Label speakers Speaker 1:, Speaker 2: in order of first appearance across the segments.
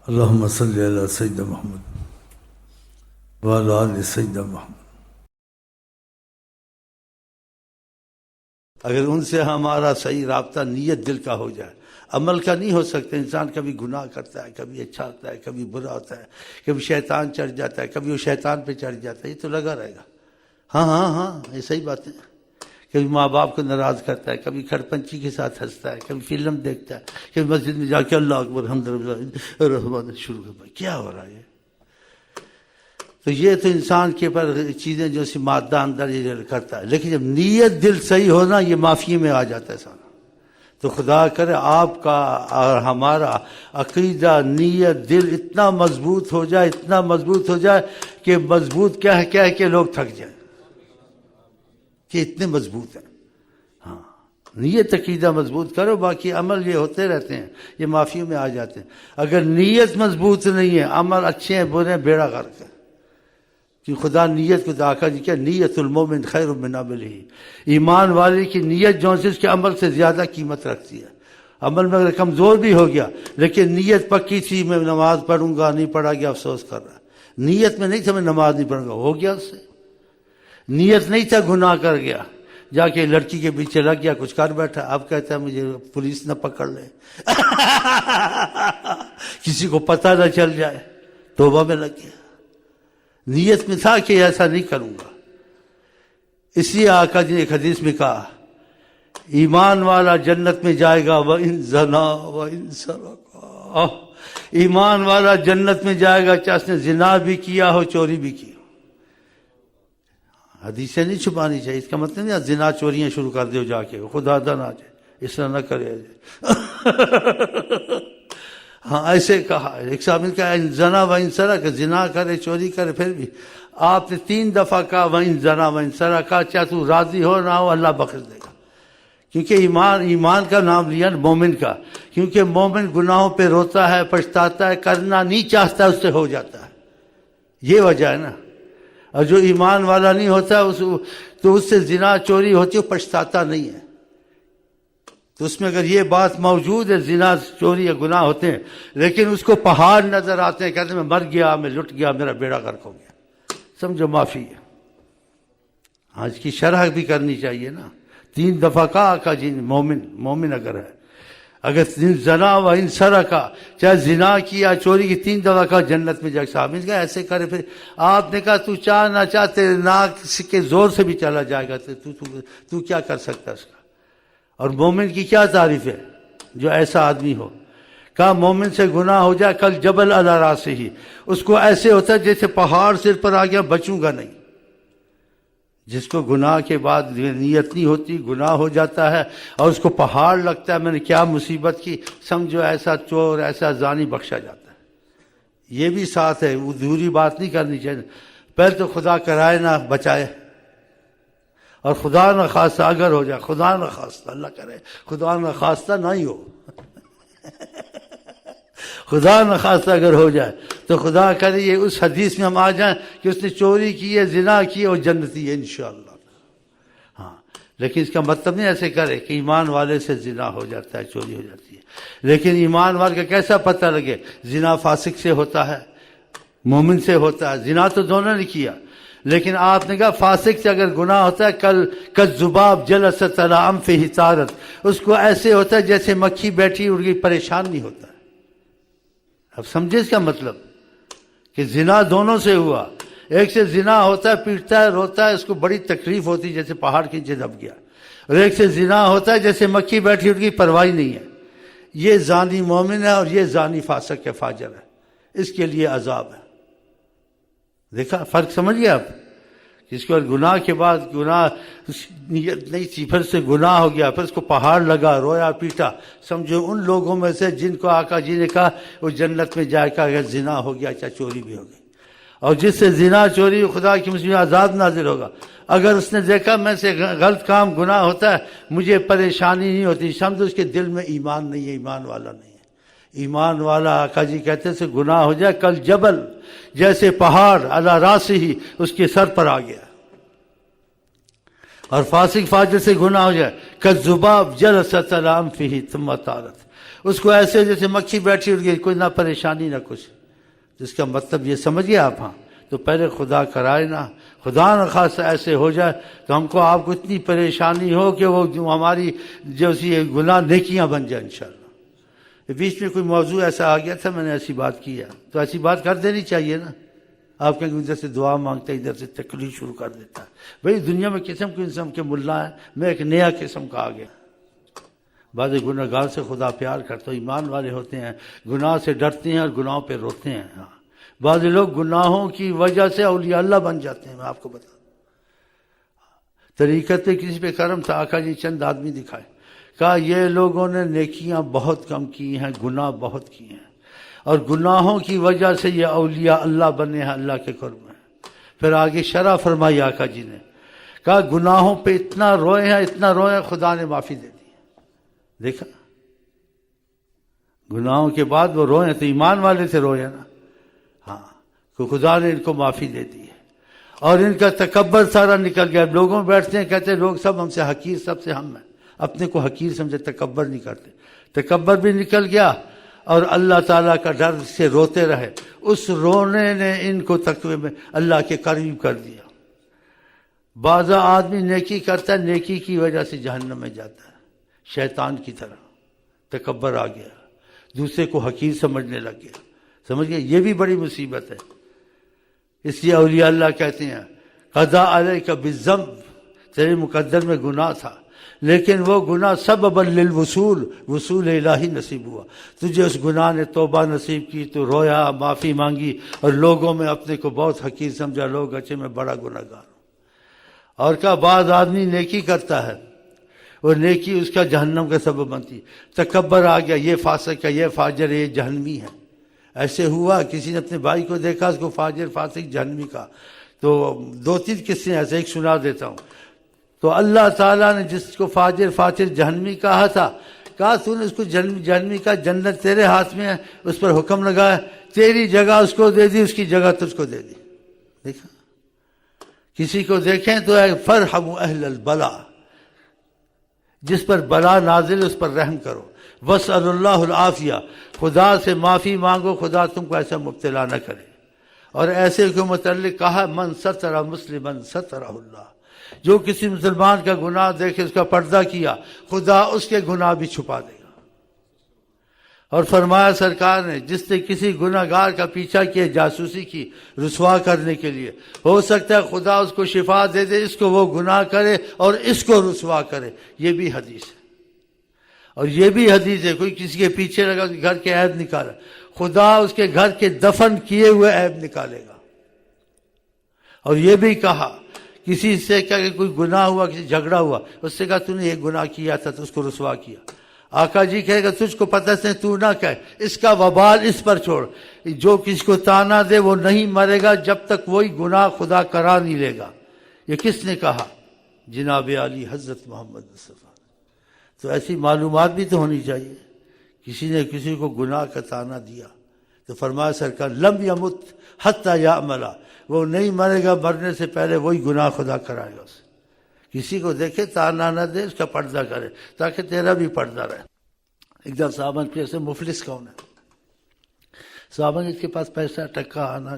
Speaker 1: اللہم صلی علی سیدنا محمد وعلی آل سیدنا محمد۔ اگر ان سے ہمارا صحیح رابطہ نیت دل کا ہو جائے، عمل کا نہیں ہو سکتا۔ انسان کبھی گناہ کرتا ہے، کبھی اچھا ہوتا ہے، کبھی برا ہوتا ہے، کبھی شیطان چڑھ جاتا ہے، کبھی وہ شیطان پہ چڑھ جاتا ہے، یہ تو لگا رہے گا۔ ہاں یہ صحیح بات ہے۔ کبھی ماں باپ کو ناراض کرتا ہے، کبھی کھڑپنچی کے ساتھ ہنستا ہے، کبھی فلم دیکھتا ہے، کبھی مسجد میں جا کے اللہ اکبر الحمد للہ الرحمن شروع کر۔ کیا ہو رہا ہے؟ تو یہ تو انسان کے پر چیزیں جو سی مادہ اندر یہ کرتا ہے، لیکن جب نیت دل صحیح ہونا، یہ معافی میں آ جاتا ہے سارا۔ تو خدا کرے آپ کا اور ہمارا عقیدہ، نیت، دل اتنا مضبوط ہو جائے، اتنا مضبوط ہو جائے کہ مضبوط کہہ کے لوگ تھک جائیں کہ اتنے مضبوط ہیں۔ ہاں، نیت عقیدہ مضبوط کرو، باقی عمل یہ ہوتے رہتے ہیں، یہ معافیوں میں آ جاتے ہیں۔ اگر نیت مضبوط نہیں ہے، عمل اچھے ہیں برے ہیں، بیڑا غرق ہے۔ کہ خدا نیت کو داخل جی کیا، نیت المومن خیر من عملہ، ایمان والے کی نیت جو ہے اس کے عمل سے زیادہ قیمت رکھتی ہے۔ عمل میں اگر کمزور بھی ہو گیا لیکن نیت پکی تھی، میں نماز پڑھوں گا، نہیں پڑھا گیا افسوس کر رہا۔ نیت میں نہیں تھا میں نماز نہیں پڑھوں گا، ہو گیا اس سے۔ نیت نہیں تھا، گناہ کر گیا، جا کے لڑکی کے پیچھے لگ گیا، کچھ کر بیٹھا، اب کہتا ہے مجھے پولیس نہ پکڑ لے کسی کو پتہ نہ چل جائے، توبہ میں لگ گیا۔ نیت میں تھا کہ ایسا نہیں کروں گا۔ اسی آقا جی نے ایک حدیث میں کہا، ایمان والا جنت میں جائے گا وَإِن زَنَا وَإِن سَرَقَ، ایمان والا جنت میں جائے گا چاہے اس نے زنا بھی کیا ہو، چوری بھی کی ہو۔ حدیثیں نہیں چھپانی چاہیے، اس کا مطلب نہیں زنا چوریاں شروع کر دو جا کے، خدا نہ آ جائے، اس طرح نہ کرے۔ ہاں ایسے کہا، ایک صاحب نے کہا زنا وَإِن سَرَقَ، زنا کرے، چوری کرے، پھر بھی آپ نے 3 دفعہ کہا وَإِن زَنَا وَإِن سَرَقَ، چاہے تو راضی ہو نہ ہو اللہ بخش دے گا۔ کیونکہ ایمان کا نام لیا مومن کا، کیونکہ مومن گناہوں پہ روتا ہے، پچھتاتا ہے، کرنا نہیں چاہتا، اس سے ہو جاتا ہے، یہ وجہ ہے نا۔ اور جو ایمان والا نہیں ہوتا تو اس سے زنا چوری ہوتی ہے، وہ پچھتاتا نہیں ہے۔ تو اس میں اگر یہ بات موجود ہے، زنا چوری یا گناہ ہوتے ہیں لیکن اس کو پہاڑ نظر آتے ہیں، کہتے ہیں میں مر گیا، میں لٹ گیا، میرا بیڑا غرق ہو گیا، سمجھو معافی ہے۔ ہاں، اس کی شرح بھی کرنی چاہیے نا۔ 3 دفعہ کہا آقا جی نے، مومن اگر ہے، اگر زنا و ان سرق، چاہے زنا کی یا چوری کی 3 دفعہ کہا جنت میں جائے۔ صاحب نے کہا ایسے کرے، پھر آپ نے کہا تو چاہ نہ چاہ تیرے ناک کے زور سے بھی چلا جائے گا، تو کیا کر سکتا اس کا۔ اور مومن کی کیا تعریف ہے جو ایسا آدمی ہو؟ کہا مومن سے گناہ ہو جائے کل جبل علی راسہ ہی، اس کو ایسے ہوتا ہے جیسے پہاڑ سر پر آ گیا، بچوں گا نہیں۔ جس کو گناہ کے بعد نیت نہیں ہوتی، گناہ ہو جاتا ہے اور اس کو پہاڑ لگتا ہے میں نے کیا مصیبت کی، سمجھو ایسا چور، ایسا زانی بخشا جاتا ہے۔ یہ بھی ساتھ ہے، وہ دوری بات نہیں کرنی چاہیے۔ پہلے تو خدا کرائے نہ بچائے، اور خدا نہ خواستہ اگر ہو جائے، خدا نہ خواستہ، اللہ کرے خدا نہ خواستہ نہ ہی ہو خدا نہ خواستہ اگر ہو جائے تو خدا کرے یہ اس حدیث میں ہم آ جائیں کہ اس نے چوری کی ہے، زنا کی ہے، اور جنتی ہے انشاءاللہ۔ ہاں، لیکن اس کا مطلب نہیں ایسے کرے کہ ایمان والے سے زنا ہو جاتا ہے، چوری ہو جاتی ہے۔ لیکن ایمان والے کا کیسا پتہ لگے؟ زنا فاسق سے ہوتا ہے، مومن سے ہوتا ہے۔ زنا تو دونوں نے کیا، لیکن آپ نے کہا فاسق سے اگر گناہ ہوتا ہے کالذباب جلست علی انفہ طارت، اس کو ایسے ہوتا ہے جیسے مکھی بیٹھی اڑ گئی، پریشان نہیں ہوتا ہے۔ اب سمجھے اس کا مطلب کہ زنا دونوں سے ہوا۔ ایک سے زنا ہوتا ہے، پیٹتا ہے، روتا ہے، اس کو بڑی تکلیف ہوتی ہے جیسے پہاڑ کے نیچے دب گیا، اور ایک سے زنا ہوتا ہے جیسے مکھی بیٹھی اڑ گئی، پرواہ نہیں ہے۔ یہ زانی مومن ہے اور یہ زانی فاسق ہے، فاجر ہے، اس کے لیے عذاب ہے۔ دیکھا فرق سمجھ گیا آپ؟ جس کو گناہ کے بعد گناہ نیت نہیں تھی، پھر سے گناہ ہو گیا، پھر اس کو پہاڑ لگا، رویا پیٹا، سمجھو ان لوگوں میں سے جن کو آقا جی نے کہا وہ جنت میں جائے گا اگر زنا ہو گیا چاہے چوری بھی ہو گئی۔ اور جس سے زنا چوری خدا کی مجھ میں عذاب نازل ہوگا۔ اگر اس نے دیکھا میں سے غلط کام گناہ ہوتا ہے مجھے پریشانی نہیں ہوتی، سمجھو اس کے دل میں ایمان نہیں ہے، ایمان والا نہیں ہے۔ ایمان والا آقا جی کہتے سے گناہ ہو جائے کل جبل، جیسے پہاڑ علی راسہ ہی، اس کے سر پر آ گیا۔ اور فاسق فاجر سے گناہ ہو جائے کالذباب جلست علی انفہ ثم طارت، اس کو ایسے جیسے مکھی بیٹھی اٹھ گئی، کوئی نہ پریشانی نہ کچھ. جس کا مطلب یہ سمجھ گئے آپ؟ ہاں تو پہلے خدا کرائے نا، خدا نہ خاص ایسے ہو جائے تو ہم کو آپ کو اتنی پریشانی ہو کہ وہ جو ہماری جو سی گناہ نیکیاں بن جائیں انشاءاللہ. بیچ میں کوئی موضوع ایسا آ گیا تھا، میں نے ایسی بات کی ہے تو ایسی بات کر دینی چاہیے نا. آپ کہیں ادھر سے دعا مانگتے ادھر سے تکلیف شروع کر دیتا ہے. بھئی دنیا میں قسم کے ملا ہیں، میں ایک نیا قسم کا آ گیا. بعض گناہ گار سے خدا پیار کرتا ہے، ایمان والے ہوتے ہیں، گناہ سے ڈرتے ہیں اور گناہوں پہ روتے ہیں. ہاں بعض لوگ گناہوں کی وجہ سے اولیاء اللہ بن جاتے ہیں. میں آپ کو بتا دوں طریقت پہ کسی پہ کرم تھا، آقا جی چند آدمی دکھائے، کہا یہ لوگوں نے نیکیاں بہت کم کی ہیں، گناہ بہت کیے ہیں، اور گناہوں کی وجہ سے یہ اولیاء اللہ بنے ہیں، اللہ کے قرب میں. پھر آگے شرح فرمائی آقا جی نے، کہا گناہوں پہ اتنا روئے ہیں خدا نے معافی دے دی. دیکھا گناہوں کے بعد وہ روئے تو ایمان والے سے روئے نا. ہاں تو خدا نے ان کو معافی دے دی ہے، اور ان کا تکبر سارا نکل گیا. لوگوں میں بیٹھتے ہیں کہتے ہیں لوگ سب ہم سے حقیر، سب سے ہم ہیں، اپنے کو حقیر سمجھے، تکبر نہیں کرتے. تکبر بھی نکل گیا اور اللہ تعالیٰ کا ڈر سے روتے رہے. اس رونے نے ان کو تقوی میں اللہ کے قریب کر دیا. بعض آدمی نیکی کرتا ہے، نیکی کی وجہ سے جہنم میں جاتا ہے، شیطان کی طرح. تکبر آ گیا، دوسرے کو حقیر سمجھنے لگ گیا. سمجھ گئے؟ یہ بھی بڑی مصیبت ہے. اس لیے اولیاء اللہ کہتے ہیں قضا علیک بالذنب، تیرے مقدر میں گناہ تھا لیکن وہ گناہ سبب للوصول، وصول الہی نصیب ہوا. تجھے اس گناہ نے توبہ نصیب کی، تو رویا، معافی مانگی، اور لوگوں میں اپنے کو بہت حقیر سمجھا، لوگ اچھے میں بڑا گناہ گار ہوں. اور کہا بعض آدمی نیکی کرتا ہے اور نیکی اس کا جہنم کا سبب بنتی. تکبر آ گیا، یہ فاسق ہے، یہ فاجر ہے، یہ جہنمی ہے. ایسے ہوا کسی نے اپنے بھائی کو دیکھا، اس کو فاجر، فاسق، جہنمی کا. تو 2-3 قصے ایسے، ایک سنا دیتا ہوں. تو اللہ تعالیٰ نے جس کو فاجر، فاسق، جہنمی کہا تھا، کہا تو نے اس کو جہنمی کا، جنت تیرے ہاتھ میں ہے، اس پر حکم لگایا، تیری جگہ اس کو دے دی، اس کی جگہ تجھ کو دے دی. دیکھا کسی کو دیکھیں تو فرحموا اہل البلا، جس پر بلا نازل اس پر رحم کرو. واسأل اللہ العافیہ، خدا سے معافی مانگو، خدا تم کو ایسا مبتلا نہ کرے. اور ایسے کے متعلق کہا من ستر مسلما سترہ اللہ، جو کسی مسلمان کا گناہ دیکھے، اس کا پردہ کیا، خدا اس کے گناہ بھی چھپا دے گا. اور فرمایا سرکار نے جس نے کسی گناہ گار کا پیچھا کیا، جاسوسی کی، رسوا کرنے کے لیے، ہو سکتا ہے خدا اس کو شفا دے دے، اس کو وہ گناہ کرے اور اس کو رسوا کرے. یہ بھی حدیث ہے. اور یہ بھی حدیث ہے کوئی کسی کے پیچھے لگا، گھر کے عیب نکالا، خدا اس کے گھر کے دفن کیے ہوئے عیب نکالے گا. اور یہ بھی کہا کسی سے کہ کوئی گناہ ہوا، کسی جھگڑا ہوا، اس سے کہا تو نے یہ گناہ کیا تھا، تو اس کو رسوا کیا. آقا جی کہے گا تجھ کو پتہ سے تو نہ کہے، اس کا وبال اس پر چھوڑ. جو کسی کو تانا دے وہ نہیں مرے گا جب تک وہی گناہ خدا کرا نہیں لے گا. یہ کس نے کہا؟ جناب علی حضرت محمد مصطفیٰ. تو ایسی معلومات بھی تو ہونی چاہیے. کسی نے کسی کو گناہ کا تانا دیا تو فرمایا سرکار لم یمت حتی یعمل، وہ نہیں مرے گا، مرنے سے پہلے وہی گناہ خدا کرائے گا اسے. کسی کو دیکھے تانا نہ دے، اس کا پردہ کرے تاکہ تیرا بھی پردہ رہے. ایک دن صحابہ کے سے مفلس کون ہے؟ صحابہ اس کے پاس پیسہ ٹکا آنا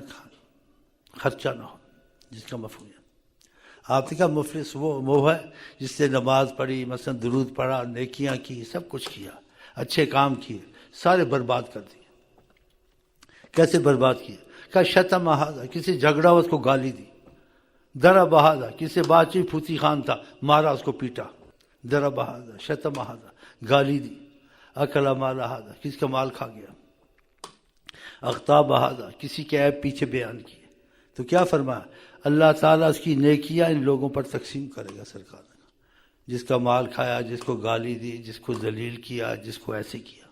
Speaker 1: خرچہ نہ ہو، جس کا مفہوم ہے. آپ نے کہا مفلس وہ ہے جس نے نماز پڑھی، مثلا درود پڑھا، نیکیاں کی، سب کچھ کیا، اچھے کام کیے، سارے برباد کر دیے. کیسے برباد کیے؟ کہا شتم ہذا، کسی جھگڑا اس کو گالی دی. ضرب ہذا، کسی سے بات چیت، پھوتی خان تھا، مارا، اس کو پیٹا. ضرب ہذا، شتم ہذا، گالی دی. اکل مال ہذا، کسی کا مال کھا گیا. اغتاب ہذا، کسی کے عیب پیچھے بیان کیے. تو کیا فرمایا؟ اللہ تعالیٰ اس کی نیکیاں ان لوگوں پر تقسیم کرے گا. سرکار نے جس کا مال کھایا، جس کو گالی دی، جس کو ذلیل کیا، جس کو ایسے کیا،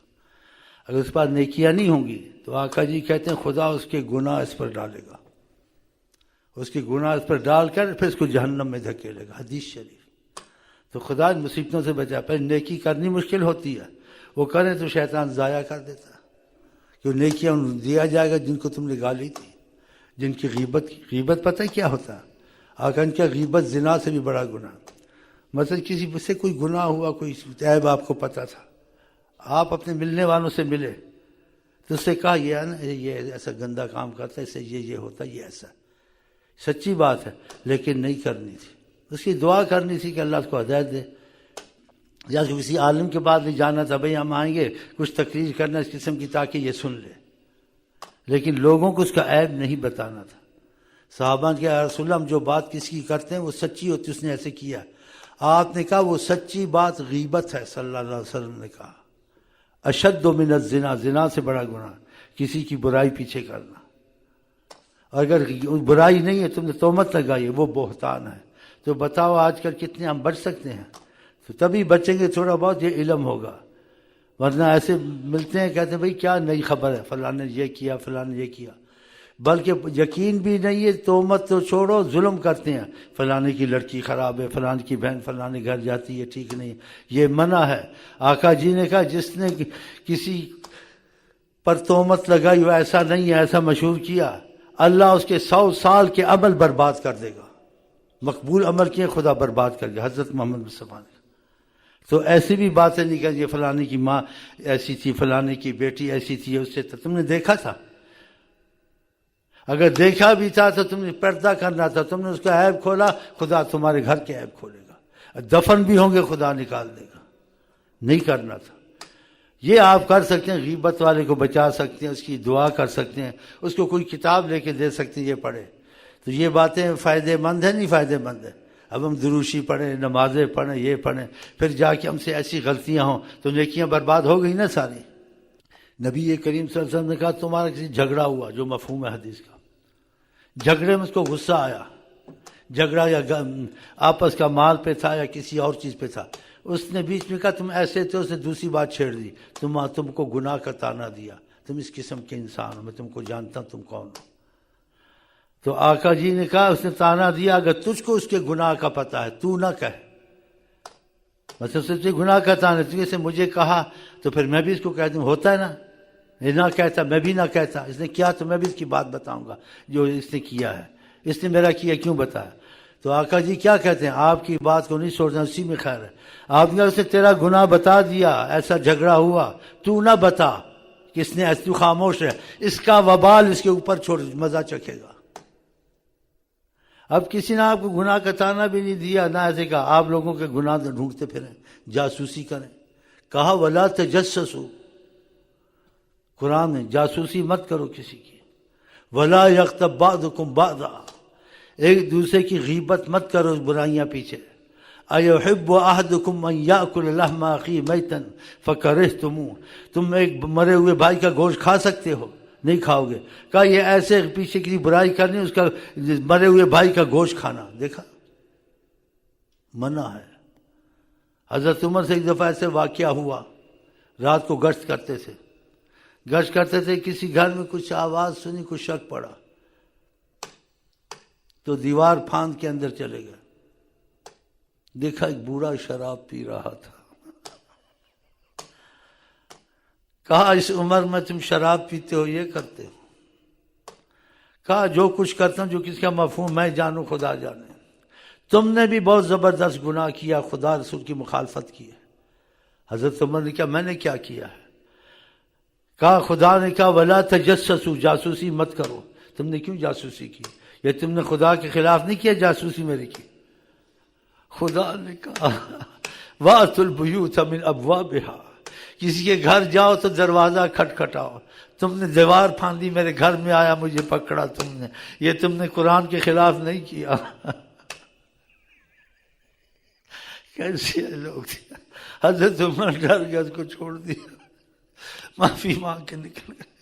Speaker 1: اگر اس پر نیکیاں نہیں ہوں گی تو آقا جی کہتے ہیں خدا اس کے گناہ اس پر ڈالے گا، اس کے گناہ اس پر ڈال کر پھر اس کو جہنم میں دھکیلے گا. حدیث شریف. تو خدا ان مصیبتوں سے بچا. پہلے نیکی کرنی مشکل ہوتی ہے، وہ کریں تو شیطان ضائع کر دیتا ہے. کہ نیکیاں ان دیا جائے گا جن کو تم نے گالی تھی، جن کی غیبت پتہ ہے کیا ہوتا ہے؟ آقا ان کا غیبت زنا سے بھی بڑا گناہ. مثلا کسی سے کوئی گناہ ہوا، کوئی عیب آپ کو پتہ تھا، آپ اپنے ملنے والوں سے ملے تو اس سے کہا یہ ہے نا یہ ایسا گندا کام کرتا ہے، اس سے یہ ہوتا ہے، یہ ایسا سچی بات ہے، لیکن نہیں کرنی تھی۔ اس کی دعا کرنی تھی کہ اللہ اس کو ہدایت دے، یا کسی عالم کے بعد نہیں جانا تھا، بھئی ہم آئیں گے کچھ تقریر کرنا اس قسم کی تاکہ یہ سن لے، لیکن لوگوں کو اس کا عیب نہیں بتانا تھا۔ صحابہ نے کہا رسول اللہ ہم جو بات کسی کی کرتے ہیں وہ سچی ہوتی، اس نے ایسے کیا۔ آپ نے کہا وہ سچی بات غیبت ہے، صلی اللہ علیہ وسلم نے کہا اشد من الزنا، زنا سے بڑا گناہ کسی کی برائی پیچھے کرنا۔ اگر برائی نہیں ہے تم نے تہمت لگائی ہے وہ بہتان ہے۔ تو بتاؤ آج کل کتنے ہم بچ سکتے ہیں؟ تو تبھی بچیں گے تھوڑا بہت یہ علم ہوگا، ورنہ ایسے ملتے ہیں کہتے ہیں بھئی کیا نئی خبر ہے، فلاں نے یہ کیا فلاں نے یہ کیا، بلکہ یقین بھی نہیں ہے، تہمت تو چھوڑو ظلم کرتے ہیں، فلانے کی لڑکی خراب ہے، فلانے کی بہن فلانے گھر جاتی ہے ٹھیک نہیں، یہ منع ہے۔ آقا جی نے کہا جس نے کسی پر تہمت لگائی وہ ایسا نہیں ہے، ایسا مشہور کیا، اللہ اس کے 100 سال کے عمل برباد کر دے گا، مقبول عمل کیے خدا برباد کر دے، حضرت محمد مصطفیٰ نے۔ تو ایسی بھی باتیں نہیں کہ یہ فلانے کی ماں ایسی تھی، فلانے کی بیٹی ایسی تھی، اس سے تم نے دیکھا تھا؟ اگر دیکھا بھی تھا تو تم نے پردہ کرنا تھا، تم نے اس کا عیب کھولا، خدا تمہارے گھر کے عیب کھولے گا، دفن بھی ہوں گے خدا نکال دے گا، نہیں کرنا تھا۔ یہ آپ کر سکتے ہیں، غیبت والے کو بچا سکتے ہیں، اس کی دعا کر سکتے ہیں، اس کو کوئی کتاب لے کے دے سکتے ہیں یہ پڑھے، تو یہ باتیں فائدہ مند ہیں نہیں فائدہ مند ہے؟ اب ہم دروشی پڑھیں، نمازیں پڑھیں، یہ پڑھیں، پھر جا کے ہم سے ایسی غلطیاں ہوں تو نیکیاں برباد ہو گئی نا ساری۔ نبی کریم صلی اللہ علیہ وسلم نے کہا تمہارا کسی جھگڑا ہوا، جو مفہوم ہے حدیث کا، جھگڑے میں اس کو غصہ آیا، جھگڑا یا آپس کا مال پہ تھا یا کسی اور چیز پہ تھا، اس نے بیچ میں کہا تم ایسے تھے، اس نے دوسری بات چھیڑ دی، تم کو گناہ کا تانا دیا، تم اس قسم کے انسان ہو، میں تم کو جانتا ہوں تم کون ہو۔ تو آقا جی نے کہا اس نے تانا دیا اگر تجھ کو اس کے گناہ کا پتہ ہے تو نہ کہہ، مطلب سے گناہ کا تانا تجھے سے مجھے کہا تو پھر میں بھی اس کو کہہ دوں، ہوتا ہے نا، یہ نہ کہتا میں بھی نہ کہتا، اس نے کیا تو میں بھی اس کی بات بتاؤں گا جو اس نے کیا ہے، اس نے میرا کیا کیوں بتایا۔ تو آقا جی کیا کہتے ہیں آپ کی بات کو نہیں چھوڑنا، اسی میں خیر ہے۔ آپ نے اسے تیرا گناہ بتا دیا، ایسا جھگڑا ہوا، تو نہ بتا، کس نے ایسا خاموش ہے، اس کا وبال اس کے اوپر چھوڑ، مزہ چکھے گا۔ اب کسی نے آپ کو گناہ کا تانا بھی نہیں دیا، نہ ایسے کہا آپ لوگوں کے گناہ ڈھونڈتے پھریں، جاسوسی کریں، کہا ولا تجسسوا، قرآن میں جاسوسی مت کرو کسی کی، ولا یغتب بعضکم بعضا، ایک دوسرے کی غیبت مت کرو برائیاں پیچھے، ایحب احدکم ان یاکل لحم اخیہ میتا فکرہتموہ، تم ایک مرے ہوئے بھائی کا گوشت کھا سکتے ہو؟ نہیں کھاؤ گے۔ کہا یہ ایسے پیچھے کی برائی کرنی، اس کا مرے ہوئے بھائی کا گوشت کھانا، دیکھا منع ہے۔ حضرت عمر سے ایک دفعہ ایسے واقعہ ہوا، رات کو گشت کرتے تھے، کسی گھر میں کچھ آواز سنی، کچھ شک پڑا تو دیوار پھاند کے اندر چلے گئے، دیکھا ایک بوڑھا شراب پی رہا تھا۔ کہا اس عمر میں تم شراب پیتے ہو، یہ کرتے ہو؟ کہا جو کچھ کرتا ہوں، جو کس کا مفہوم میں جانوں خدا جانے، تم نے بھی بہت زبردست گناہ کیا، خدا رسول کی مخالفت کی ہے۔ حضرت عمر نے کہا میں نے کیا کیا ہے؟ کہا خدا نے کہا ولا تجسسوا، جاسوسی مت کرو۔ تم نے کیوں جاسوسی کی؟ یہ تم نے خدا کے خلاف نہیں کیا، جاسوسی میری کی۔ خدا نے کہا وَأْتُوا الْبُيُوتَ مِنْ أَبْوَابِهَا، کسی کے گھر جاؤ تو دروازہ کھٹکھٹاؤ، تم نے دیوار پھاندی، میرے گھر میں آیا، مجھے پکڑا تم نے، یہ تم نے قرآن کے خلاف نہیں کیا۔ کیسے لوگ، حضرت عمر ڈر گیا، اس کو چھوڑ دیا، معافی مانگ کے نکل گئے۔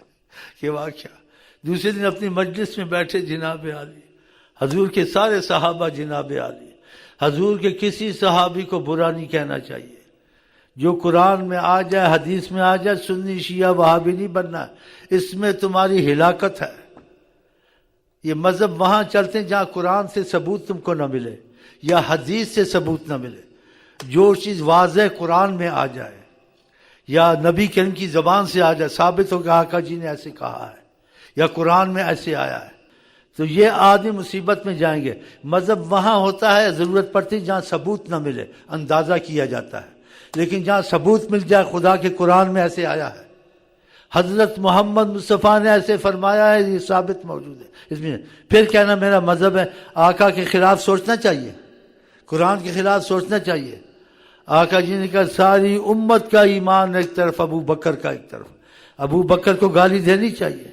Speaker 1: یہ واقعہ دوسرے دن اپنی مجلس میں بیٹھے جناب عالی، حضور کے سارے صحابہ جناب عالی، حضور کے کسی صحابی کو برا نہیں کہنا چاہیے، جو قرآن میں آ جائے، حدیث میں آ جائے، سنی شیعہ وہابی نہیں بننا، اس میں تمہاری ہلاکت ہے۔ یہ مذہب وہاں چلتے ہیں جہاں قرآن سے ثبوت تم کو نہ ملے یا حدیث سے ثبوت نہ ملے۔ جو چیز واضح قرآن میں آ جائے یا نبی کریم کی زبان سے آ جائے، ثابت ہو کہ آقا جی نے ایسے کہا ہے یا قرآن میں ایسے آیا ہے، تو یہ آدمی مصیبت میں جائیں گے۔ مذہب وہاں ہوتا ہے، ضرورت پڑتی جہاں ثبوت نہ ملے، اندازہ کیا جاتا ہے۔ لیکن جہاں ثبوت مل جائے خدا کے قرآن میں ایسے آیا ہے، حضرت محمد مصطفیٰ نے ایسے فرمایا ہے، یہ ثابت موجود ہے اس میں، پھر کہنا میرا مذہب ہے۔ آقا کے خلاف سوچنا چاہیے، قرآن کے خلاف سوچنا چاہیے۔ آقا جی نے کہا ساری امت کا ایمان ایک طرف، ابو بکر کا ایک طرف، ابو بکر کو گالی دینی چاہیے۔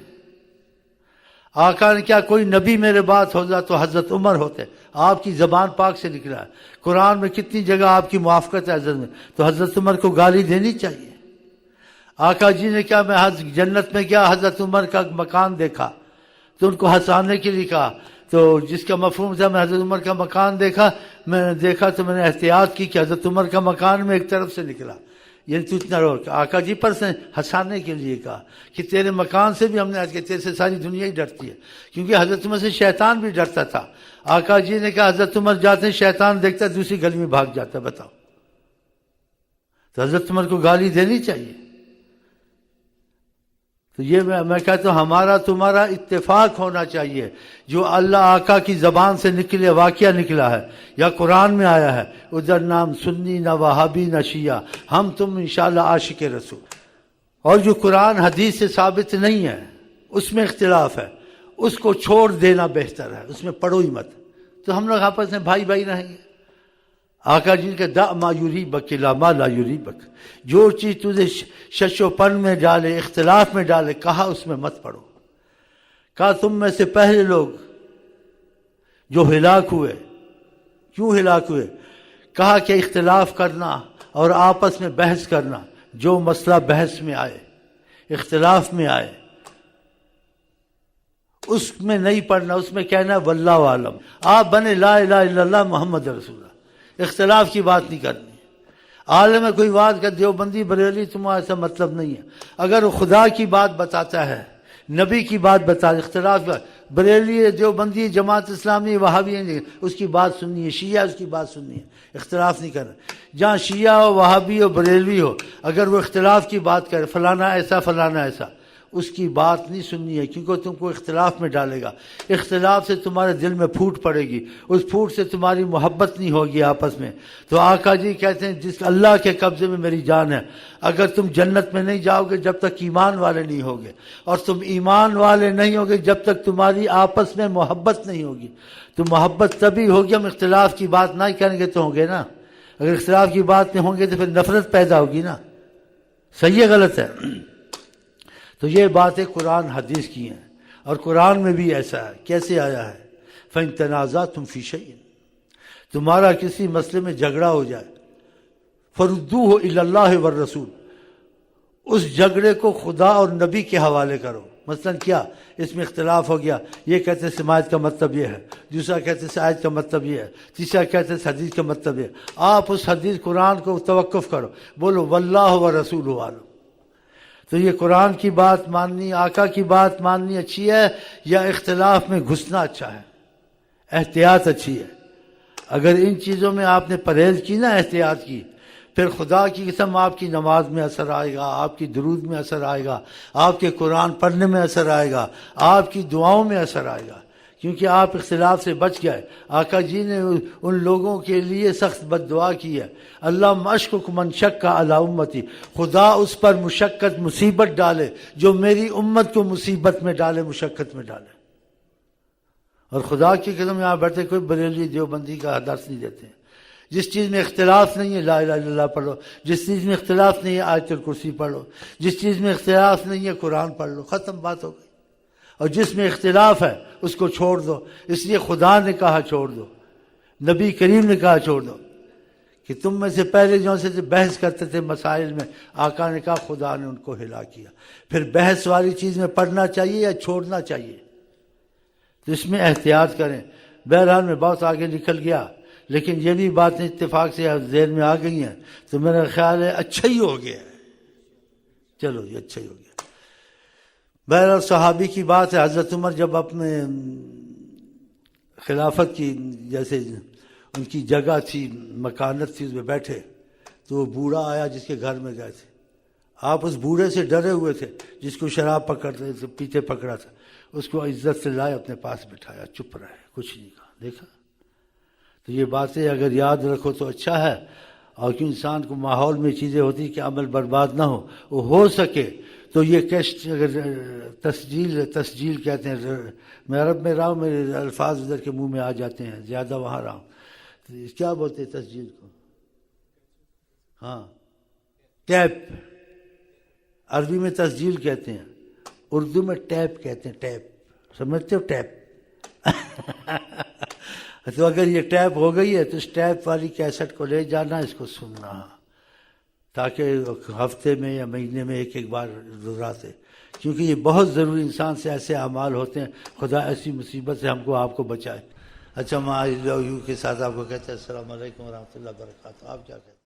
Speaker 1: آقا نے کیا کوئی نبی میرے بات ہوتا تو حضرت عمر ہوتے، آپ کی زبان پاک سے نکلا ہے، قرآن میں کتنی جگہ آپ کی موافقت ہے حضرت میں، تو حضرت عمر کو گالی دینی چاہیے۔ آقا جی نے کیا میں جنت میں گیا، حضرت عمر کا مکان دیکھا تو ان کو ہنسانے کے لیے کہا، تو جس کا مفہوم تھا میں حضرت عمر کا مکان دیکھا، میں نے دیکھا تو میں نے احتیاط کی کہ حضرت عمر کا مکان میں ایک طرف سے نکلا، یعنی تو اتنا رو۔ آقا جی پر سے ہنسانے کے لیے کہا کہ تیرے مکان سے بھی ہم نے آج کہ تیرے سے ساری دنیا ہی ڈرتی ہے، کیونکہ حضرت عمر سے شیطان بھی ڈرتا تھا۔ آقا جی نے کہا حضرت عمر جاتے ہیں شیطان دیکھتا دوسری گلی میں بھاگ جاتا، بتاؤ، تو حضرت عمر کو گالی دینی چاہیے۔ تو یہ میں کہتا ہوں ہمارا تمہارا اتفاق ہونا چاہیے، جو اللہ آقا کی زبان سے نکلے، واقعہ نکلا ہے یا قرآن میں آیا ہے، ادھر نام سنی نہ وہابی نہ شیعہ، ہم تم انشاءاللہ عاشق رسول۔ اور جو قرآن حدیث سے ثابت نہیں ہے اس میں اختلاف ہے، اس کو چھوڑ دینا بہتر ہے، اس میں پڑھو ہی مت، تو ہم لوگ آپس میں بھائی بھائی رہیں گے۔ آقا جی کے دع ما یریبک الی ما لا یریبک، جو چیز تجھے شش و پن میں ڈالے، اختلاف میں ڈالے، کہا اس میں مت پڑو۔ کہا تم میں سے پہلے لوگ جو ہلاک ہوئے، کیوں ہلاک ہوئے؟ کہا کہ اختلاف کرنا اور آپس میں بحث کرنا، جو مسئلہ بحث میں آئے، اختلاف میں آئے، اس میں نہیں پڑھنا، اس میں کہنا واللہ عالم، آپ بنے لا الہ الا اللہ محمد رسول اللہ، اختلاف کی بات نہیں کرنی۔ عالم ہے کوئی بات کا دیوبندی بریلی تمہارا ایسا مطلب نہیں ہے، اگر وہ خدا کی بات بتاتا ہے، نبی کی بات بتا، اختلاف بریلی دیوبندی جماعت اسلامی وہابی ہے، اس کی بات سننی ہے، شیعہ اس کی بات سننی ہے، اختلاف نہیں کرنا۔ جہاں شیعہ ہو، وہابی ہو، بریلوی ہو، اگر وہ اختلاف کی بات کرے، فلانا ایسا فلانا ایسا، اس کی بات نہیں سننی ہے، کیونکہ تم کو اختلاف میں ڈالے گا، اختلاف سے تمہارے دل میں پھوٹ پڑے گی، اس پھوٹ سے تمہاری محبت نہیں ہوگی آپس میں۔ تو آقا جی کہتے ہیں جس اللہ کے قبضے میں میری جان ہے، اگر تم جنت میں نہیں جاؤ گے جب تک ایمان والے نہیں ہوگے، اور تم ایمان والے نہیں ہوگے جب تک تمہاری آپس میں محبت نہیں ہوگی۔ تو محبت تبھی ہوگی، ہم اختلاف کی بات نہیں کریں گے تو ہوں گے نا، اگر اختلاف کی بات نہیں ہوں گے تو پھر نفرت پیدا ہوگی نا، صحیح ہے غلط ہے؟ تو یہ باتیں قرآن حدیث کی ہیں، اور قرآن میں بھی ایسا ہے، کیسے آیا ہے؟ فَإِن تَنَازَعْتُمْ فِي شَيْءٍ، تمہارا کسی مسئلے میں جھگڑا ہو جائے، فَرُدُّوهُ إِلَى اللَّهِ وَالرَّسُولِ، اس جھگڑے کو خدا اور نبی کے حوالے کرو۔ مثلا کیا اس میں اختلاف ہو گیا، یہ کہتے ہیں سماعت کا مطلب یہ ہے، دوسرا کہتے ہیں آیت کا مطلب یہ ہے، تیسرا کہتے ہیں حدیث کا مطلب یہ ہے، آپ اس حدیث قرآن کو توقف کرو، بولو واللہ ورسولہ عالم۔ تو یہ قرآن کی بات ماننی، آقا کی بات ماننی اچھی ہے یا اختلاف میں گھسنا اچھا ہے؟ احتیاط اچھی ہے۔ اگر ان چیزوں میں آپ نے پرہیز کی نا، احتیاط کی، پھر خدا کی قسم آپ کی نماز میں اثر آئے گا، آپ کی درود میں اثر آئے گا، آپ کے قرآن پڑھنے میں اثر آئے گا، آپ کی دعاؤں میں اثر آئے گا، کیونکہ آپ اختلاف سے بچ گئے۔ آقا جی نے ان لوگوں کے لیے سخت بد دعا کی ہے، اللہ مشکک من شک علی امتی، خدا اس پر مشقت مصیبت ڈالے جو میری امت کو مصیبت میں ڈالے، مشقت میں ڈالے۔ اور خدا کی قسم یہاں بیٹھے کوئی بریلی دیوبندی کا درس نہیں دیتے ہیں۔ جس چیز میں اختلاف نہیں ہے لا الہ الا اللہ پڑھ لو، جس چیز میں اختلاف نہیں ہے آیت الکرسی پڑھ لو، جس چیز میں اختلاف نہیں ہے قرآن پڑھ لو، ختم بات ہو گئی۔ اور جس میں اختلاف ہے اس کو چھوڑ دو، اس لیے خدا نے کہا چھوڑ دو، نبی کریم نے کہا چھوڑ دو، کہ تم میں سے پہلے جو سے بحث کرتے تھے مسائل میں، آقا نے کہا خدا نے ان کو ہلا کیا۔ پھر بحث والی چیز میں پڑھنا چاہیے یا چھوڑنا چاہیے؟ تو اس میں احتیاط کریں۔ بہرحال میں بہت آگے نکل گیا، لیکن یہ بھی باتیں اتفاق سے ذہن میں آ گئی ہیں، تو میرا خیال ہے اچھا ہی ہو گیا ہے، چلو یہ اچھا ہی ہو گیا۔ بہرحال صحابی کی بات ہے، حضرت عمر جب اپنے خلافت کی جیسے ان کی جگہ تھی، مکانت تھی، اس میں بیٹھے تو وہ بوڑھا آیا جس کے گھر میں گئے تھے۔ آپ اس بوڑھے سے ڈرے ہوئے تھے جس کو شراب پکڑتے تھے، پیچھے پکڑا تھا، اس کو عزت سے لائے اپنے پاس بٹھایا، چپ رہے، کچھ نہیں کہا۔ دیکھا؟ تو یہ باتیں اگر یاد رکھو تو اچھا ہے، اور کیوں انسان کو ماحول میں چیزیں ہوتی کہ عمل برباد نہ ہو سکے تو یہ کیسٹ اگر تسجیل کہتے ہیں، میں عرب میں رہا ہوں، میرے الفاظ ادھر کے منہ میں آ جاتے ہیں، زیادہ وہاں رہا ہوں، کیا بولتے ہیں تسجیل کو؟ ہاں ٹیپ، عربی میں تسجیل کہتے ہیں، اردو میں ٹیپ کہتے ہیں، ٹیپ سمجھتے ہو؟ ٹیپ تو اگر یہ ٹیپ ہو گئی ہے تو اس ٹیپ والی کیسٹ کو لے جانا، اس کو سننا، تاکہ ہفتے میں یا مہینے میں ایک بار دہراتے، کیونکہ یہ بہت ضروری، انسان سے ایسے اعمال ہوتے ہیں، خدا ایسی مصیبت سے ہم کو آپ کو بچائے۔ اچھا، میں آئی لو یو کے ساتھ آپ کو کہتے ہیں السلام علیکم ورحمۃ اللہ وبرکاتہ۔ آپ کیا کہتے ہیں؟